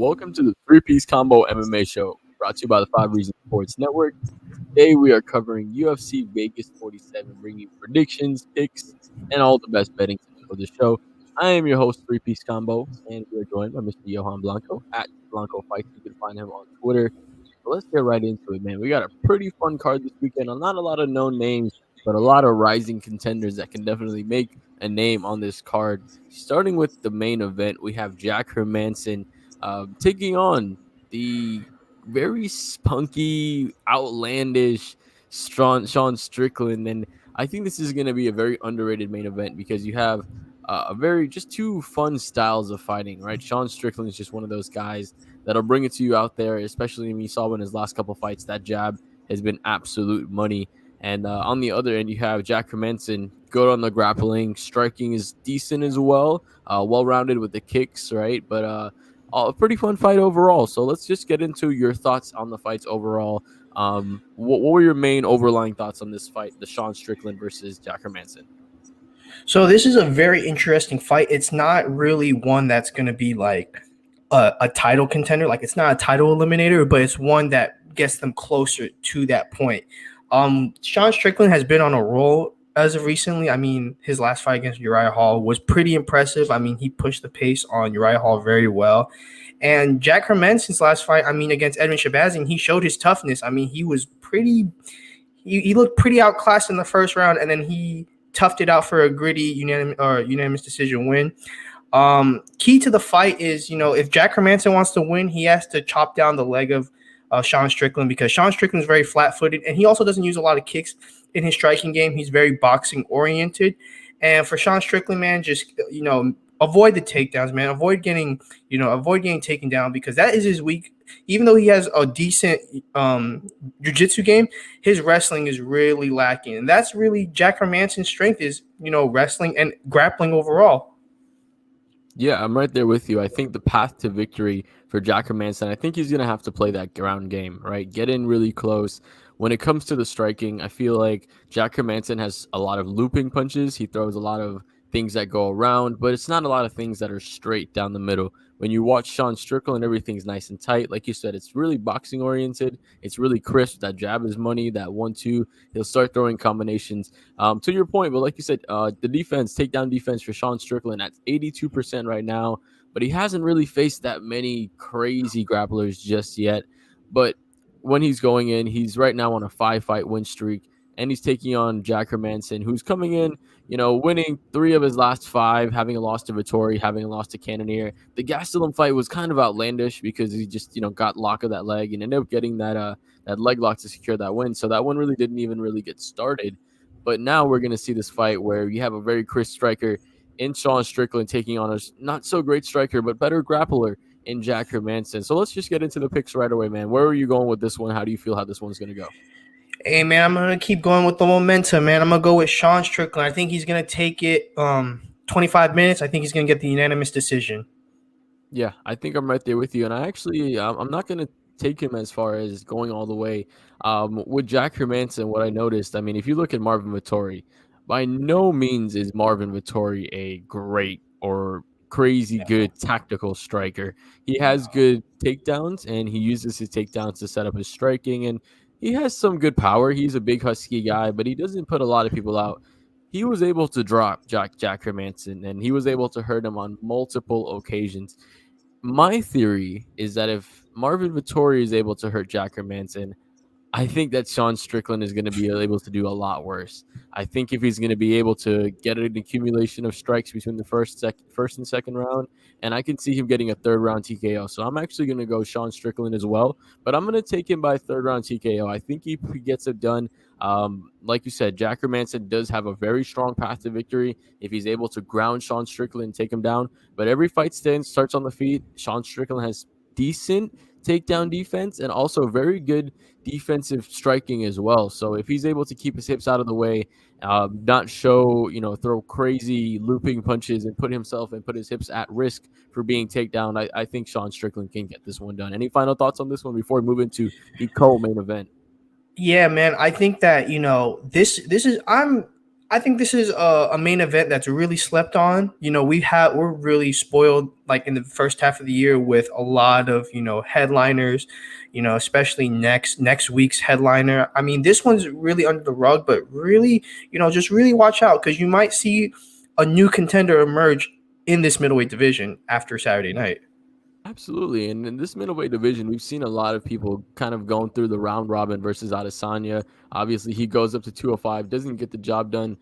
welcome to the Three-Piece-Combo MMA Show, brought to you by the 5 Reasons Sports Network. Today we are covering UFC Vegas 47, bringing you predictions, picks, and all the best betting tips for the show. I am your host, Three-Piece Combo, and we are joined by Mr. Johan Blanco at Blanco Fights. You can find him on Twitter. So let's get right into it, man. We got a pretty fun card this weekend. Not a lot of known names, but a lot of rising contenders that can definitely make a name on this card. Starting with the main event, we have Jack Hermannson taking on the very spunky, outlandish Sean Strickland. And I think this is going to be a very underrated main event because you have just two fun styles of fighting, right? Sean Strickland is just one of those guys that'll bring it to you out there, especially when you saw in his last couple fights, that jab has been absolute money. And on the other end, you have Jack Hermannson, good on the grappling, striking is decent as well, well-rounded with the kicks, right? But a pretty fun fight overall. So let's just get into your thoughts on the fights overall. What were your main overlying thoughts on this fight, the Sean Strickland versus Jack Hermannson? So this is a very interesting fight. It's not really one that's going to be like a title contender. Like, it's not a title eliminator, but it's one that gets them closer to that point. Sean Strickland has been on a roll as of recently. I mean, his last fight against Uriah Hall was pretty impressive. I mean, he pushed the pace on Uriah Hall very well. And Jack Hermansson's last fight, I mean, against Edwin Shabazian, he showed his toughness. I mean, he was he looked pretty outclassed in the first round, and then he toughed it out for a gritty unanimous decision win. Key to the fight is, if Jack Hermansson wants to win, he has to chop down the leg of Sean Strickland, because Sean Strickland is very flat-footed, and he also doesn't use a lot of kicks in his striking game. He's very boxing-oriented. And for Sean Strickland, man, just, avoid the takedowns, man. Avoid getting taken down, because that is his weak. Even though he has a decent jiu-jitsu game, his wrestling is really lacking. And that's really Jack Hermansson's strength is, wrestling and grappling overall. Yeah, I'm right there with you. I think the path to victory for Jack Hermannson, I think he's going to have to play that ground game, right? Get in really close. When it comes to the striking, I feel like Jack Hermannson has a lot of looping punches. He throws a lot of things that go around, but it's not a lot of things that are straight down the middle. When you watch Sean Strickland, everything's nice and tight. Like you said, it's really boxing oriented. It's really crisp. That jab is money. That 1-2, he'll start throwing combinations. To your point, but like you said, the defense, takedown defense for Sean Strickland at 82% right now, but he hasn't really faced that many crazy grapplers just yet. But when he's going in, he's right now on a 5-fight win streak, and he's taking on Jack Hermannson, who's coming in, winning 3 of his last 5, having a loss to Vittori, having a loss to Cannonier. The Gastelum fight was kind of outlandish because he just, got lock of that leg and ended up getting that leg lock to secure that win. So that one really didn't even really get started. But now we're going to see this fight where you have a very crisp striker in Sean Strickland taking on a not so great striker, but better grappler in Jack Hermannson. So let's just get into the picks right away, man. Where are you going with this one? How do you feel how this one's going to go? Hey, man, I'm going to keep going with the momentum, man. I'm going to go with Sean Strickland. I think he's going to take it 25 minutes. I think he's going to get the unanimous decision. Yeah, I think I'm right there with you. And I'm not going to take him as far as going all the way. With Jack Hermannson, what I noticed, I mean, if you look at Marvin Vittori, by no means is Marvin Vittori a great or crazy good tactical striker. He has good takedowns, and he uses his takedowns to set up his striking, and he has some good power. He's a big husky guy, but he doesn't put a lot of people out. He was able to drop Jack Hermannson, and he was able to hurt him on multiple occasions. My theory is that if Marvin Vittori is able to hurt Jack Hermannson, I think that Sean Strickland is going to be able to do a lot worse. I think if he's going to be able to get an accumulation of strikes between the first and second round, and I can see him getting a third round TKO. So I'm actually going to go Sean Strickland as well, but I'm going to take him by third round TKO. I think he gets it done. Like you said, Jack Hermannson does have a very strong path to victory if he's able to ground Sean Strickland and take him down. But every fight starts on the feet. Sean Strickland has decent takedown defense and also very good defensive striking as well. So if he's able to keep his hips out of the way, not throw crazy looping punches and put his hips at risk for being takedown, I think Sean Strickland can get this one done. Any final thoughts on this one before we move into the co-main event? Yeah, man, I think that, this is I think this is a main event that's really slept on. We're really spoiled like in the first half of the year with a lot of headliners. Especially next week's headliner. I mean, this one's really under the rug, but really, just really watch out because you might see a new contender emerge in this middleweight division after Saturday night. Absolutely. And in this middleweight division, we've seen a lot of people kind of going through the round robin versus Adesanya. Obviously, he goes up to 205, doesn't get the job done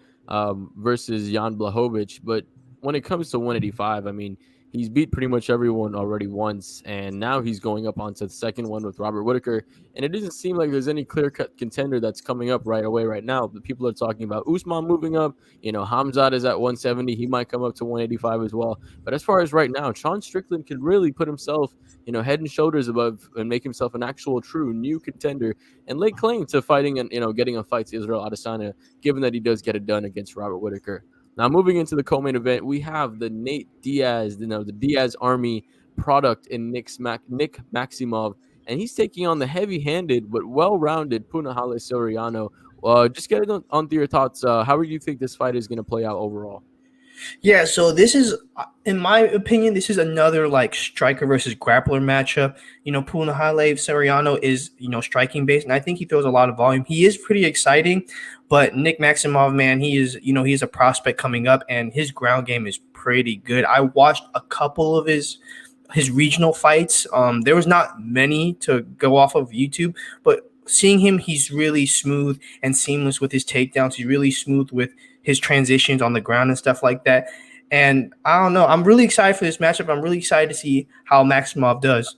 versus Jan Blachowicz. But when it comes to 185, I mean, he's beat pretty much everyone already once. And now he's going up onto the second one with Robert Whittaker. And it doesn't seem like there's any clear-cut contender that's coming up right away right now. The people are talking about Usman moving up. Hamzat is at 170. He might come up to 185 as well. But as far as right now, Sean Strickland could really put himself, head and shoulders above and make himself an actual true new contender and lay claim to fighting and, getting a fight to Israel Adesanya, given that he does get it done against Robert Whittaker. Now, moving into the co-main event, we have the Nate Diaz, the Diaz Army product in Nick Maximov, and he's taking on the heavy-handed but well-rounded Punahele Soriano. Just get it on to your thoughts. How do you think this fight is going to play out overall? Yeah, so this is, in my opinion, this is another like striker versus grappler matchup. Punahele Soriano is, striking based, and I think he throws a lot of volume. He is pretty exciting, but Nick Maximov, man, he's a prospect coming up, and his ground game is pretty good. I watched a couple of his regional fights. There was not many to go off of YouTube, but seeing him, he's really smooth and seamless with his takedowns. He's really smooth with his transitions on the ground and stuff like that. And I don't know. I'm really excited for this matchup. I'm really excited to see how Maximov does.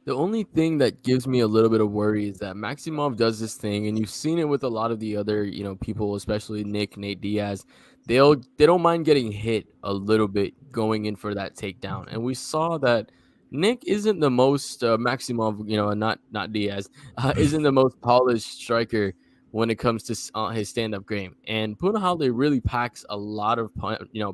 The only thing that gives me a little bit of worry is that Maximov does this thing, and you've seen it with a lot of the other, people, especially Nate Diaz. They don't mind getting hit a little bit going in for that takedown, and we saw that Nick isn't the most Maximov, not Diaz, isn't the most polished striker when it comes to his stand-up game. And Punahele really packs a lot of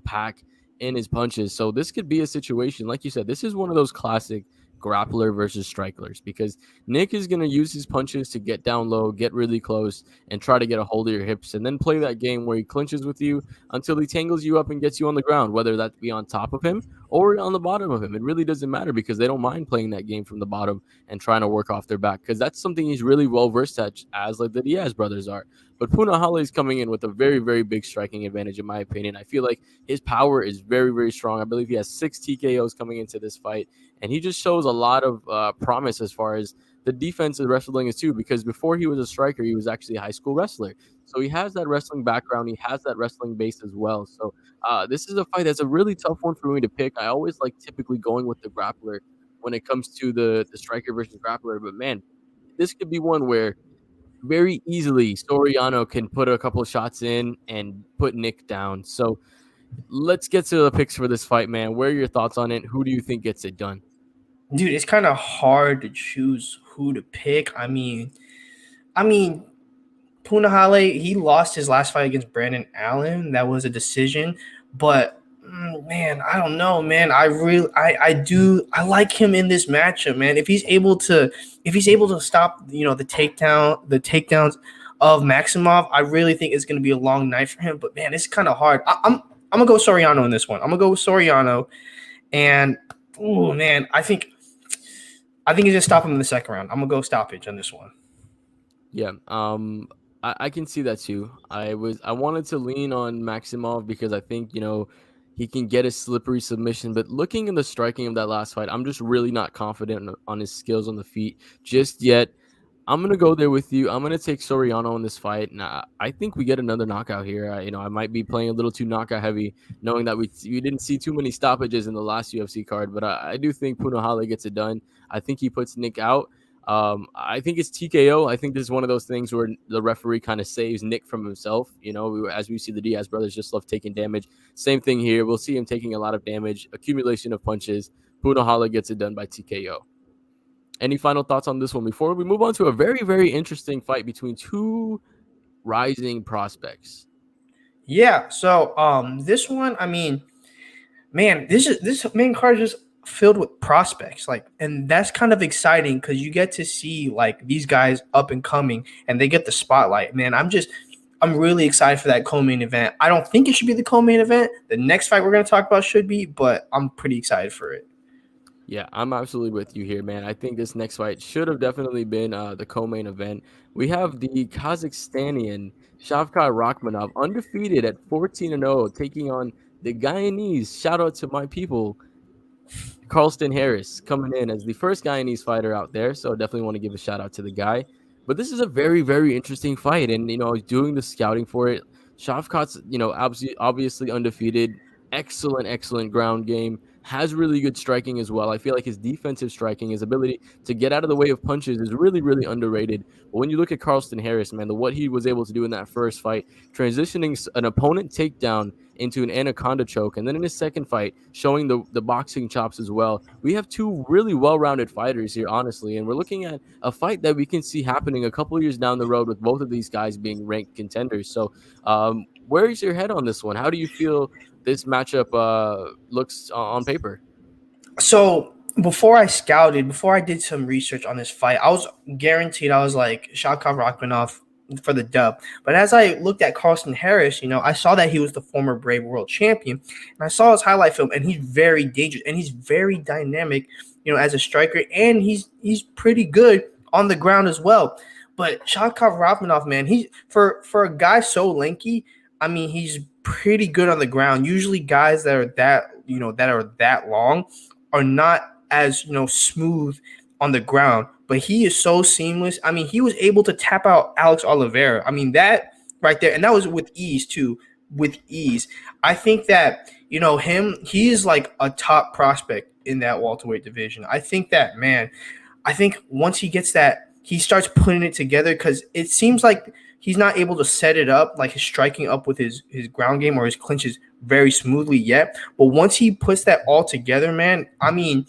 pack in his punches. So this could be a situation, like you said, this is one of those classic grappler versus strikers, because Nick is going to use his punches to get down low, get really close, and try to get a hold of your hips, and then play that game where he clinches with you until he tangles you up and gets you on the ground, whether that be on top of him or on the bottom of him. It really doesn't matter, because they don't mind playing that game from the bottom and trying to work off their back, because that's something he's really well versed at, as like the Diaz brothers are. But Punahele is coming in with a very, very big striking advantage, in my opinion. I feel like his power is very, very strong. I believe he has 6 TKOs coming into this fight, and he just shows a lot of promise as far as the defensive wrestling is too, because before he was a striker, he was actually a high school wrestler. So he has that wrestling background. He has that wrestling base as well. So this is a fight that's a really tough one for me to pick. I always like typically going with the grappler when it comes to the striker versus grappler. But, man, this could be one where very easily Soriano can put a couple of shots in and put Nick down. So let's get to the picks for this fight, man. What are your thoughts on it? Who do you think gets it done? Dude, it's kind of hard to choose who to pick. I mean, Punahele, he lost his last fight against Brandon Allen. That was a decision, but man, I don't know, man. I like him in this matchup, man. If he's able to stop, the takedowns of Maximov, I really think it's going to be a long night for him. But man, it's kind of hard. I'm gonna go Soriano in this one. I'm gonna go with Soriano, and oh man, I think he's gonna stop him in the second round. I'm gonna go stoppage on this one. Yeah, I can see that too. I wanted to lean on Maximov because I think he can get a slippery submission, but looking in the striking of that last fight, I'm just really not confident on his skills on the feet just yet. I'm gonna go there with you. I'm gonna take Soriano in this fight, and I think we get another knockout here. I might be playing a little too knockout heavy, knowing that we didn't see too many stoppages in the last UFC card, but I do think Punahele gets it done. I think he puts Nick out. I think it's TKO. I think this is one of those things where the referee kind of saves Nick from himself. As we see, the Diaz brothers just love taking damage. Same thing here. We'll see him taking a lot of damage, accumulation of punches. Punahele gets it done by TKO. Any final thoughts on this one before we move on to a very, very interesting fight between two rising prospects? Yeah. So this one, I mean, man, this main card is just filled with prospects, and that's kind of exciting because you get to see these guys up and coming, and they get the spotlight. Man, I'm really excited for that co-main event. I don't think it should be the co-main event. The next fight we're going to talk about should be, but I'm pretty excited for it. Yeah, I'm absolutely with you here, man. I think this next fight should have definitely been the co-main event. We have the Kazakhstanian Shavkat Rakhmonov, undefeated at 14-0, taking on the Guyanese. Shout out to my people, Carlston Harris, coming in as the first Guyanese fighter out there. So definitely want to give a shout out to the guy. But this is a very, very interesting fight. And, doing the scouting for it, Shavkat's, obviously undefeated. Excellent, excellent ground game. Has really good striking as well. I feel like his defensive striking, his ability to get out of the way of punches is really, really underrated. But when you look at Carlston Harris, man, what he was able to do in that first fight, transitioning an opponent takedown into an anaconda choke, and then in his second fight, showing the boxing chops as well. We have two really well-rounded fighters here, honestly, and we're looking at a fight that we can see happening a couple of years down the road with both of these guys being ranked contenders. So where is your head on this one? How do you feel this matchup looks on paper? So before I did some research on this fight, I was guaranteed, I was like, Shavkat Rakhmonov for the dub. But as I looked at Carlston Harris, I saw that he was the former Brave World Champion, and I saw his highlight film, and he's very dangerous, and he's very dynamic, as a striker, and he's pretty good on the ground as well. But Shavkat Rakhmonov, man, he's for a guy so lanky, I mean, he's pretty good on the ground. Usually guys that are that long are not as, smooth on the ground, but he is so seamless. I mean, he was able to tap out Alex Oliveira. I mean, that right there, and that was with ease too, with ease. I think that, he is like a top prospect in that welterweight division. I think that, man, once he gets that, he starts putting it together, because it seems like he's not able to set it up, like his striking up with his ground game or his clinches very smoothly yet. But once he puts that all together, man, I mean,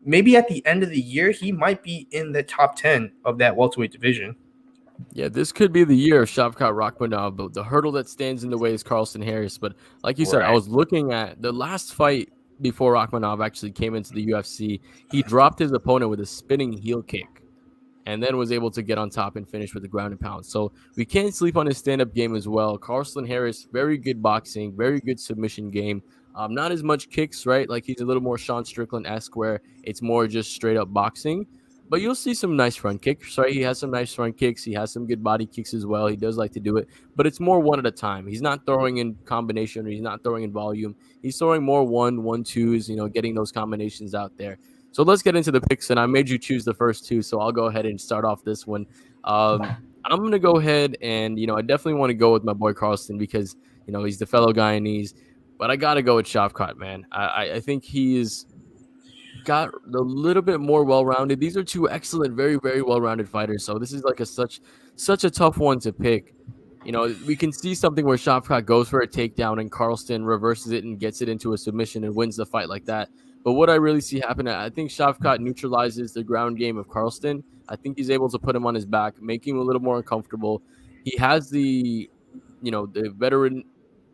maybe at the end of the year, he might be in the top 10 of that welterweight division. Yeah, this could be the year of Shavkat Rakhmonov, but the hurdle that stands in the way is Carlston Harris. But like you said, I was looking at the last fight before Rakhmonov actually came into the UFC. He dropped his opponent with a spinning heel kick, and then was able to get on top and finish with the ground and pound. So we can't sleep on his stand-up game as well. Carlston Harris, very good boxing, very good submission game. Not as much kicks, right? Like he's a little more Sean Strickland-esque, where it's more just straight-up boxing. But you'll see some nice front kicks, right? He has some nice front kicks. He has some good body kicks as well. He does like to do it, but it's more one at a time. He's not throwing in combination, or he's not throwing in volume. He's throwing more 1-1-2s, getting those combinations out there. So let's get into the picks, and I made you choose the first two, so I'll go ahead and start off this one. I'm going to go ahead and, I definitely want to go with my boy Carlston, because, he's the fellow Guyanese, but I got to go with Shavkat, man. I think he's got a little bit more well-rounded. These are two excellent, very, very well-rounded fighters, so this is like such a tough one to pick. We can see something where Shavkat goes for a takedown and Carlston reverses it and gets it into a submission and wins the fight like that. But what I really see happen, I think Shavkat neutralizes the ground game of Carlston. I think he's able to put him on his back, make him a little more uncomfortable. He has the veteran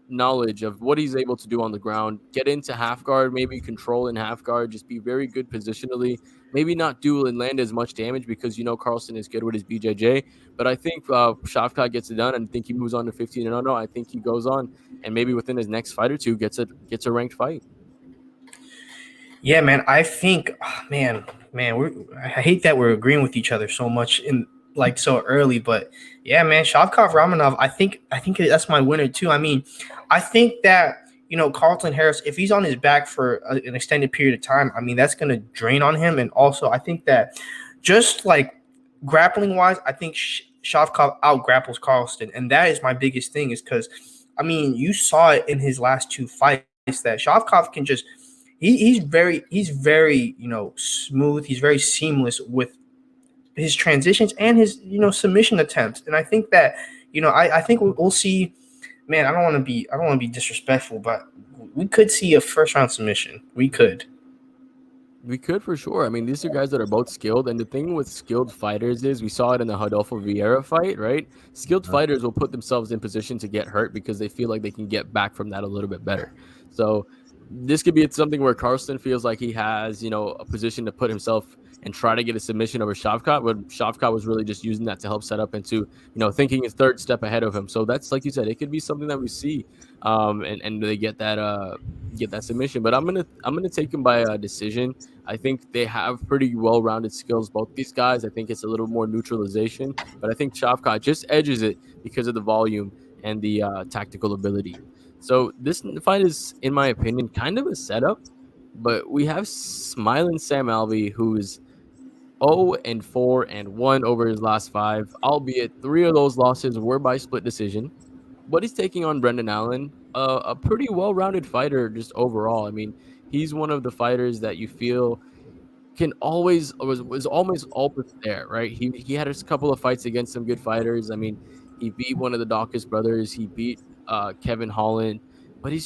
knowledge of what he's able to do on the ground. Get into half guard, maybe control in half guard, just be very good positionally. Maybe not do and land as much damage, because Carlston is good with his BJJ. But I think Shavkat gets it done, and I think he moves on to 15-0. I think he goes on, and maybe within his next fight or two gets a ranked fight. Yeah, man. I think, man, I hate that we're agreeing with each other so much in like so early, but yeah, man, Shavkat Rakhmonov, I think that's my winner too. I mean, I think that Carlston Harris, if he's on his back for an extended period of time, I mean, that's going to drain on him. And also, I think that just like grappling wise, I think Shavkat out grapples Carlston, and that is my biggest thing, is because I mean, you saw it in his last two fights that Shavkat can just. He's very smooth. He's very seamless with his transitions and his submission attempts. And I think that I think we'll see. Man, I don't want to be disrespectful, but we could see a first round submission. We could for sure. I mean, these are guys that are both skilled, and the thing with skilled fighters is we saw it in the Rodolfo Vieira fight, right? Skilled fighters will put themselves in position to get hurt because they feel like they can get back from that a little bit better. So this could be something where Carlston feels like he has, a position to put himself and try to get a submission over Shavkat, but Shavkat was really just using that to help set up into, thinking a third step ahead of him. So that's, like you said, it could be something that we see, and they get that submission. But I'm gonna take him by a decision. I think they have pretty well-rounded skills, both these guys. I think it's a little more neutralization, but I think Shavkat just edges it because of the volume and the tactical ability. So this fight is, in my opinion, kind of a setup. But we have smiling Sam Alvey, who's 0-4-1 over his last 5, albeit 3 of those losses were by split decision. But he's taking on Brendan Allen, a pretty well-rounded fighter just overall. I mean, he's one of the fighters that you feel can always was almost always there, right? He had a couple of fights against some good fighters. I mean, he beat one of the Dawkins brothers. He beat Kevin Holland, but it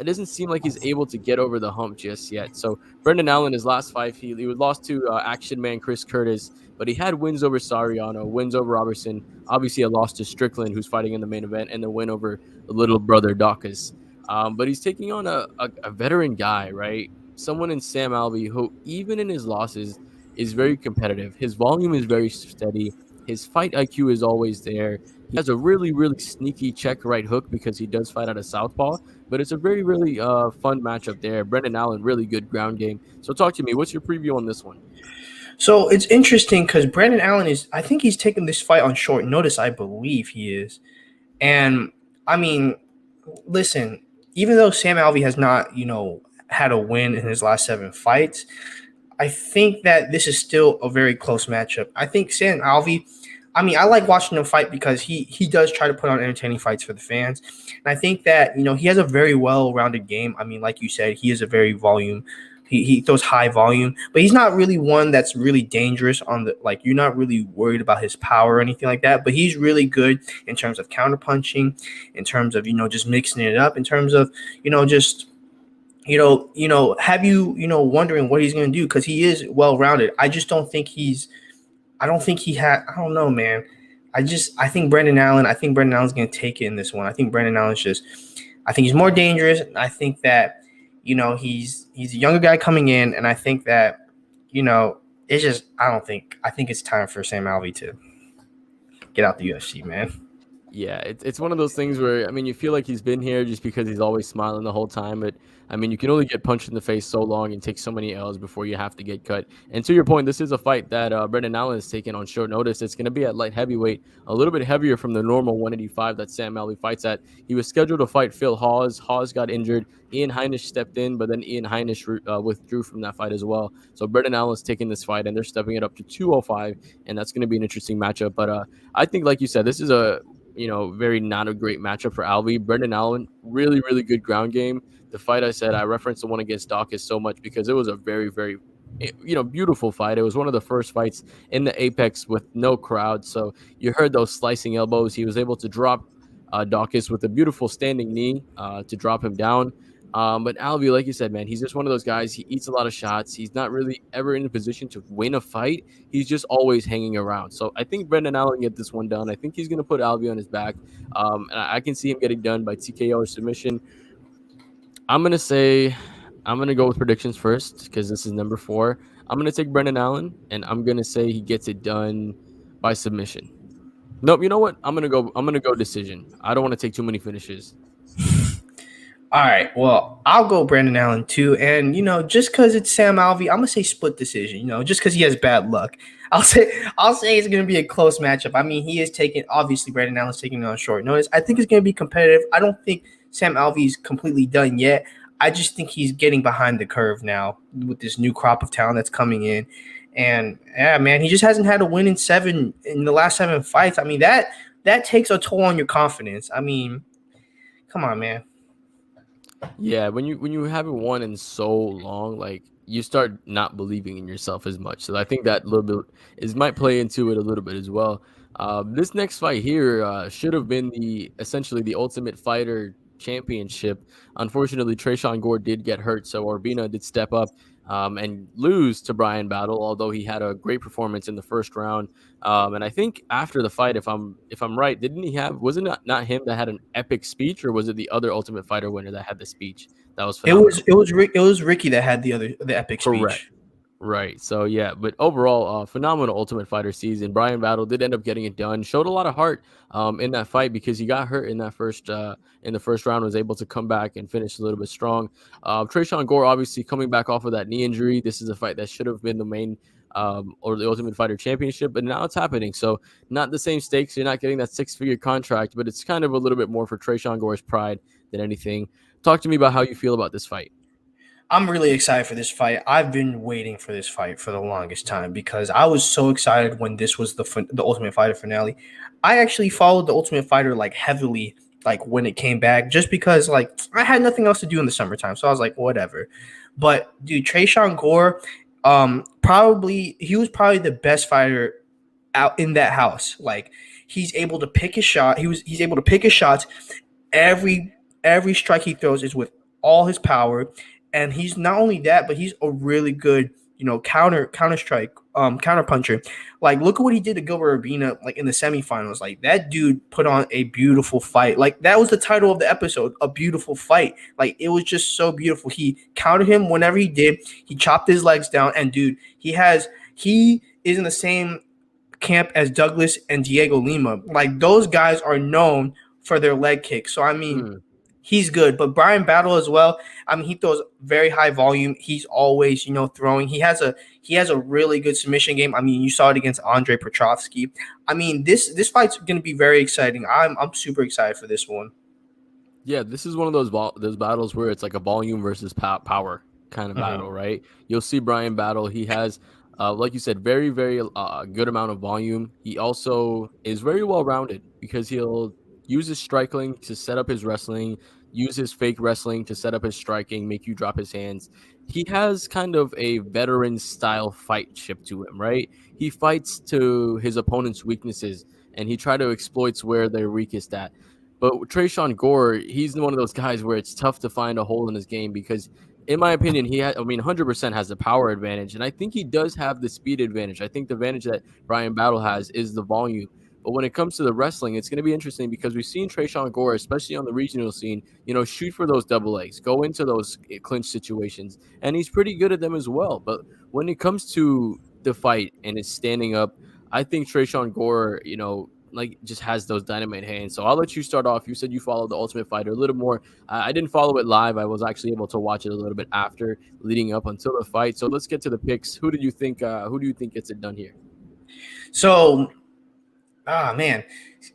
doesn't seem like he's able to get over the hump just yet. So Brendan Allen, his last 5, he was lost to Action Man Chris Curtis, but he had wins over Soriano, wins over Robertson. Obviously, a loss to Strickland, who's fighting in the main event, and the win over the little brother Dawkins. But he's taking on a veteran guy, right? Someone in Sam Alvey who, even in his losses, is very competitive. His volume is very steady. His fight IQ is always there. He has a really, really sneaky check right hook because he does fight out of southpaw. But it's a very, really fun matchup there. Brendan Allen, really good ground game. So talk to me. What's your preview on this one? So it's interesting because Brendan Allen I think he's taking this fight on short notice. I believe he is. And I mean, listen, even though Sam Alvey has not, had a win in his last 7 fights, I think that this is still a very close matchup. I think Sam Alvey, I mean, I like watching him fight because he does try to put on entertaining fights for the fans. And I think that, he has a very well-rounded game. I mean, like you said, he is a very volume. He throws high volume, but he's not really one that's really dangerous you're not really worried about his power or anything like that. But he's really good in terms of counterpunching, in terms of, just mixing it up, in terms of, just have you, wondering what he's going to do because he is well-rounded. I just don't think I don't know, man. I think Brendan Allen's going to take it in this one. I think Brendan Allen's I think he's more dangerous. I think that, he's a younger guy coming in, and I think that, I think it's time for Sam Alvey to get out the UFC, man. Yeah, it's one of those things where, I mean, you feel like he's been here just because he's always smiling the whole time. But, I mean, you can only get punched in the face so long and take so many L's before you have to get cut. And to your point, this is a fight that Brendan Allen is taking on short notice. It's going to be at light heavyweight, a little bit heavier from the normal 185 that Sam Alvey fights at. He was scheduled to fight Phil Hawes. Hawes got injured. Ian Heinisch stepped in, but then Ian Heinisch withdrew from that fight as well. So Brendan Allen's taking this fight, and they're stepping it up to 205, and that's going to be an interesting matchup. But I think, like you said, this is very not a great matchup for Alvey. Brendan Allen, really, really good ground game. The fight I referenced the one against Dawkins so much because it was a very, very, beautiful fight. It was one of the first fights in the Apex with no crowd. So you heard those slicing elbows. He was able to drop Dawkins with a beautiful standing knee to drop him down. But Alvey, like you said, man, he's just one of those guys. He eats a lot of shots. He's not really ever in a position to win a fight. He's just always hanging around. So I think Brendan Allen get this one done. I think he's going to put Alvey on his back. And I can see him getting done by TKO or submission. I'm going to go with predictions first because this is number 4. I'm going to take Brendan Allen, and I'm going to say he gets it done by submission. Nope, you know what? I'm going to go decision. I don't want to take too many finishes. All right, well, I'll go Brendan Allen too, and just because it's Sam Alvey, I'm gonna say split decision. Just because he has bad luck, I'll say it's gonna be a close matchup. I mean, obviously Brendan Allen's taking it on short notice. I think it's gonna be competitive. I don't think Sam Alvey's completely done yet. I just think he's getting behind the curve now with this new crop of talent that's coming in, and yeah, man, he just hasn't had a win in the last 7 fights. I mean, that takes a toll on your confidence. I mean, come on, man. Yeah, when you haven't won in so long, like you start not believing in yourself as much. So I think that little bit might play into it a little bit as well. This next fight here should have been essentially the Ultimate Fighter Championship. Unfortunately, Tresean Gore did get hurt, so Urbina did step up and lose to Bryan Battle, although he had a great performance in the first round. And I think after the fight, if I'm right, wasn't it not him that had an epic speech, or was it the other Ultimate Fighter winner that had the speech? That was phenomenal. It was Ricky that had the epic speech. Right. So yeah, but overall, phenomenal Ultimate Fighter season. Bryan Battle did end up getting it done. Showed a lot of heart in that fight because he got hurt in that first in the first round. Was able to come back and finish a little bit strong. Tresean Gore obviously coming back off of that knee injury. This is a fight that should have been the main or the Ultimate Fighter Championship, but now it's happening. So not the same stakes. You're not getting that 6-figure contract, but it's kind of a little bit more for Tresean Gore's pride than anything. Talk to me about how you feel about this fight. I'm really excited for this fight. I've been waiting for this fight for the longest time because I was so excited when this was the Ultimate Fighter finale. I actually followed the Ultimate Fighter like heavily, like when it came back, just because like I had nothing else to do in the summertime, so I was like, whatever. But dude, Tresean Gore, probably he was probably the best fighter out in that house. Like he's able to pick his shot. He's able to pick his shots. Every strike he throws is with all his power, and he's not only that, but he's a really good, counter strike, counter puncher. Like, look at what he did to Gilbert Urbina, like in the semifinals. Like that dude put on a beautiful fight. Like that was the title of the episode, a beautiful fight. Like it was just so beautiful. He countered him whenever he did. He chopped his legs down, and dude, he is in the same camp as Douglas and Diego Lima. Like those guys are known for their leg kicks. So I mean, he's good. But Bryan Battle as well. I mean, he throws very high volume. He's always, throwing. He has a really good submission game. I mean, you saw it against Andre Petrovsky. I mean, this fight's going to be very exciting. I'm super excited for this one. Yeah, this is one of those battles where it's like a volume versus power kind of battle, right? You'll see Bryan Battle. He has, like you said, very, very good amount of volume. He also is very well rounded because he'll use his striking to set up his wrestling, use his fake wrestling to set up his striking, make you drop his hands. He has kind of a veteran style fight chip to him, right? He fights to his opponent's weaknesses and he try to exploits where they're weakest at. But Tresean Gore, he's one of those guys where it's tough to find a hole in his game because, in my opinion, 100% has the power advantage. And I think he does have the speed advantage. I think the advantage that Bryan Battle has is the volume. But when it comes to the wrestling, it's going to be interesting because we've seen Tresean Gore, especially on the regional scene, shoot for those double legs, go into those clinch situations, and he's pretty good at them as well. But when it comes to the fight and it's standing up, I think Tresean Gore, like just has those dynamite hands. So I'll let you start off. You said you followed the Ultimate Fighter a little more. I didn't follow it live. I was actually able to watch it a little bit after, leading up until the fight. So let's get to the picks. Who do you think gets it done here? So, man.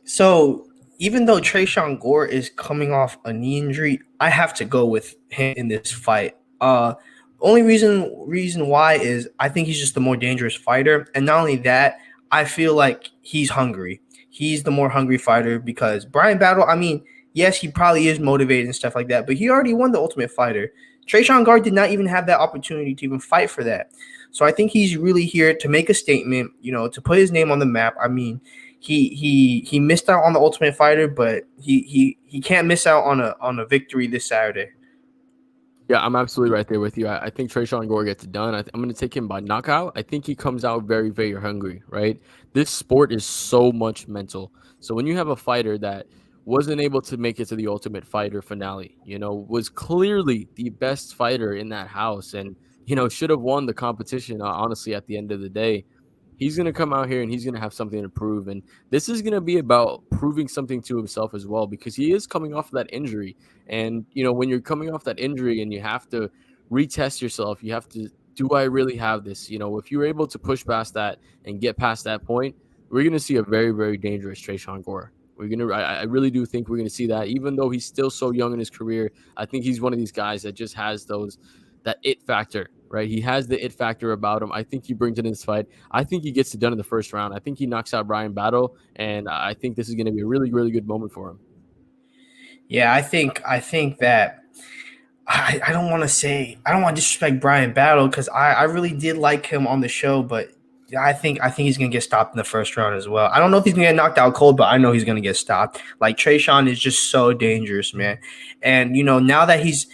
So even though Tresean Gore is coming off a knee injury, I have to go with him in this fight. Only reason why is I think he's just the more dangerous fighter, and not only that, I feel like he's hungry. He's the more hungry fighter because Bryan Battle, I mean, yes, he probably is motivated and stuff like that, but he already won the Ultimate Fighter. Tresean Gore did not even have that opportunity to even fight for that. So I think he's really here to make a statement, to put his name on the map. I mean, he missed out on the Ultimate Fighter, but he can't miss out on a victory this Saturday. Yeah, I'm absolutely right there with you. I think Tresean Gore gets it done. I'm going to take him by knockout. I think he comes out very, very hungry, right? This sport is so much mental. So when you have a fighter that wasn't able to make it to the Ultimate Fighter finale, was clearly the best fighter in that house and, should have won the competition, honestly, at the end of the day. He's going to come out here and he's going to have something to prove. And this is going to be about proving something to himself as well because he is coming off of that injury. And, when you're coming off that injury and you have to retest yourself, you have to, do I really have this? If you're able to push past that and get past that point, we're going to see a very, very dangerous Tresean Gore. I really do think we're going to see that. Even though he's still so young in his career, I think he's one of these guys that just has that it factor, right? He has the it factor about him. I think he brings it in this fight. I think he gets it done in the first round. I think he knocks out Bryan Battle, and I think this is going to be a really, really good moment for him. Yeah, I think that I don't want to disrespect Bryan Battle because I really did like him on the show, but I think he's gonna get stopped in the first round as well. I don't know if he's gonna get knocked out cold, but I know he's gonna get stopped. Like Tresean is just so dangerous, man. And now that he's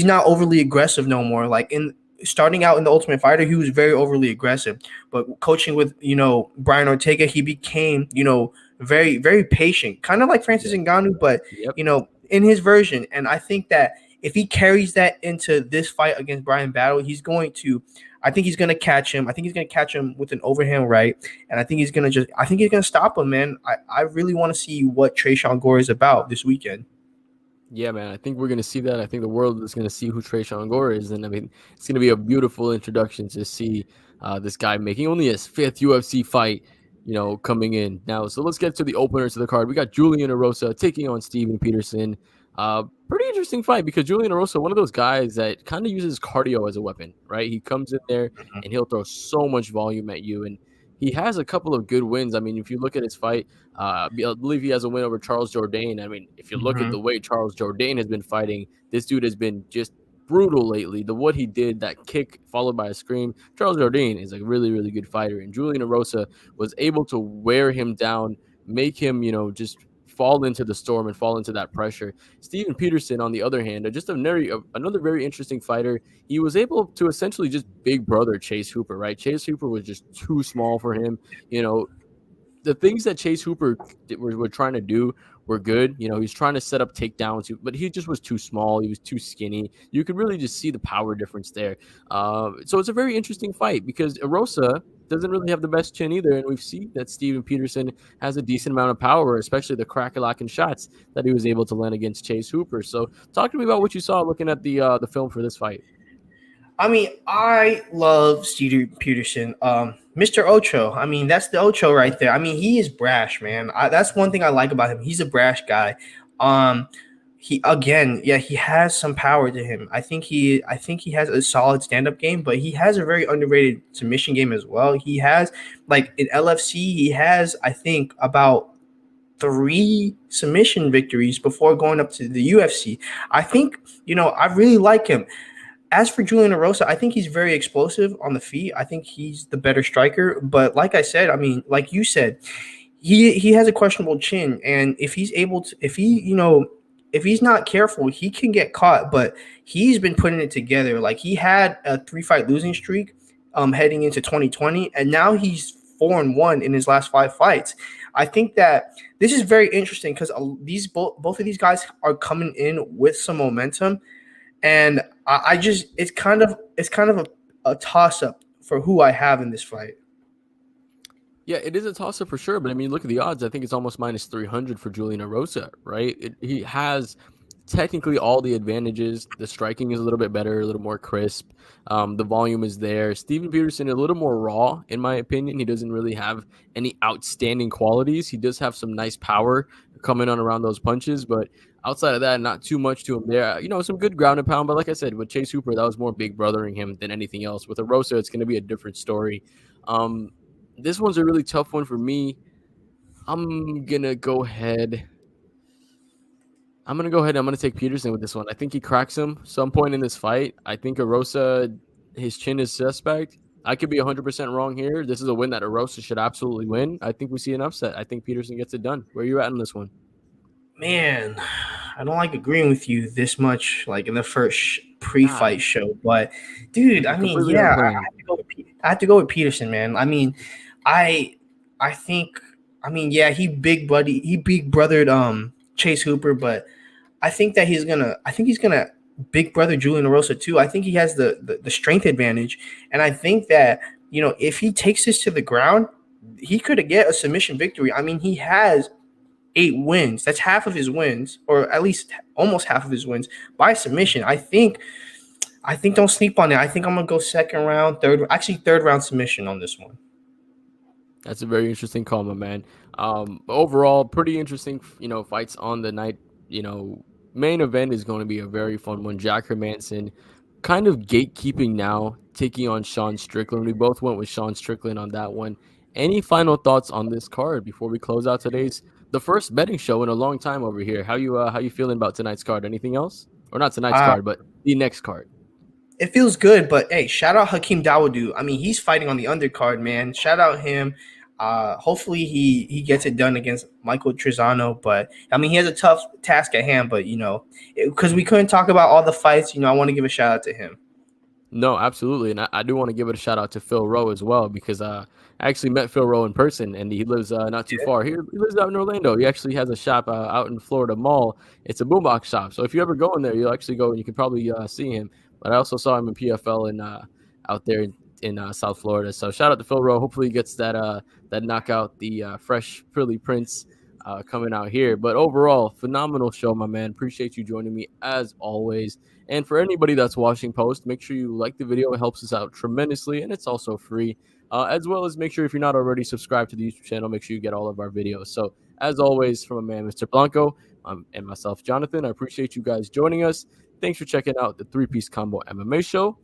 not overly aggressive no more. Like in starting out in the Ultimate Fighter, he was very overly aggressive. But coaching with Brian Ortega, he became very, very patient, kind of like Francis Ngannou, but in his version. And I think that if he carries that into this fight against Bryan Battle, he's going to I think he's gonna catch him. I think he's gonna catch him with an overhand right, and I think he's gonna stop him, man. I really want to see what Tresean Gore is about this weekend. Yeah, man, I think we're going to see that. I think the world is going to see who Tresean Gore is. And I mean, it's going to be a beautiful introduction to see this guy making only his 5th UFC fight, coming in now. So let's get to the openers of the card. We got Julian Erosa taking on Steven Peterson. Pretty interesting fight because Julian Erosa, one of those guys that kind of uses cardio as a weapon, right? He comes in there and he'll throw so much volume at you. And he has a couple of good wins. I mean, if you look at his fight, I believe he has a win over Charles Jourdain. I mean, if you look at the way Charles Jourdain has been fighting, this dude has been just brutal lately. What he did, that kick followed by a scream. Charles Jourdain is a really, really good fighter. And Julian Erosa was able to wear him down, make him, just fall into the storm and fall into that pressure. Steven Peterson, on the other hand, just another very interesting fighter. He was able to essentially just big brother Chase Hooper, right? Chase Hooper was just too small for him. The things that Chase Hooper were trying to do were good. He's trying to set up takedowns, but he just was too small. He was too skinny. You could really just see the power difference there. So it's a very interesting fight because Erosa doesn't really have the best chin either, and we've seen that Steven Peterson has a decent amount of power, especially the crack-a-lacking shots that he was able to land against Chase Hooper. So talk to me about what you saw looking at the film for this fight. I mean, I love Steven Peterson. Mr. Ocho. I mean, that's the Ocho right there. I mean, he is brash, man. That's one thing I like about him. He's a brash guy. He has some power to him. I think he has a solid stand-up game, but he has a very underrated submission game as well. He has, like, in LFC, he has, I think, about 3 submission victories before going up to the UFC. I think, I really like him. As for Julian Erosa, I think he's very explosive on the feet. I think he's the better striker. But like I said, I mean, like you said, he has a questionable chin, and if he's not careful, he can get caught. But he's been putting it together. Like, he had a 3-fight losing streak heading into 2020, and now he's 4-1 in his last 5 fights. I think that this is very interesting because both of these guys are coming in with some momentum. And it's kind of a toss up for who I have in this fight. Yeah, it is a toss up for sure. But I mean, look at the odds. I think it's almost minus 300 for Julian Erosa, right? He has technically all the advantages. The striking is a little bit better, a little more crisp. The volume is there. Steven Peterson, a little more raw, in my opinion. He doesn't really have any outstanding qualities. He does have some nice power coming on around those punches, but outside of that, not too much to him there. Some good ground and pound, but like I said, with Chase Hooper, that was more big brothering him than anything else. With Erosa, it's going to be a different story. This one's a really tough one for me. I'm going to go ahead. I'm going to take Peterson with this one. I think he cracks him some point in this fight. I think Erosa, his chin is suspect. I could be 100% wrong here. This is a win that Erosa should absolutely win. I think we see an upset. I think Peterson gets it done. Where are you at in this one? Man, I don't like agreeing with you this much, like in the first pre-fight show. But, dude, I mean, yeah, I have to go with Peterson, man. I mean, I think, he big brothered Chase Hooper, but I think that he's gonna big brother Julian Erosa too. I think he has the strength advantage, and I think that if he takes this to the ground, he could get a submission victory. I mean, he has 8 wins. That's half of his wins, or at least almost half of his wins by submission. I think don't sleep on it. I think I'm gonna go second round, third round submission on this one. That's a very interesting call, my man. Overall, pretty interesting, fights on the night. Main event is going to be a very fun one. Jack Hermannson kind of gatekeeping now, taking on Sean Strickland. We both went with Sean Strickland on that one. Any final thoughts on this card before we close out the first betting show in a long time over here? How you feeling about tonight's card? Anything else? Or not tonight's card, but the next card. It feels good, but hey, shout out Hakeem Dawodu. I mean, he's fighting on the undercard, man. Shout out him. Hopefully he gets it done against Michael Tresean, but I mean, he has a tough task at hand, but because we couldn't talk about all the fights, I want to give a shout out to him. No, absolutely. And I do want to give it a shout out to Phil Rowe as well, because I actually met Phil Rowe in person, and he lives not too far. He lives out in Orlando. He actually has a shop out in Florida Mall. It's a boombox shop. So if you ever go in there, you'll actually go and you can probably see him. But I also saw him in PFL and out there in South Florida. So shout out to Phil Rowe. Hopefully he gets that knockout, the fresh Philly Prince coming out here. But overall, phenomenal show, my man. Appreciate you joining me as always. And for anybody that's watching post, make sure you like the video. It helps us out tremendously, and it's also free. As well as make sure if you're not already subscribed to the YouTube channel, make sure you get all of our videos. So as always, from a man, Mr. Blanco, and myself, Johnathan, I appreciate you guys joining us. Thanks for checking out the Three Piece Combo MMA Show.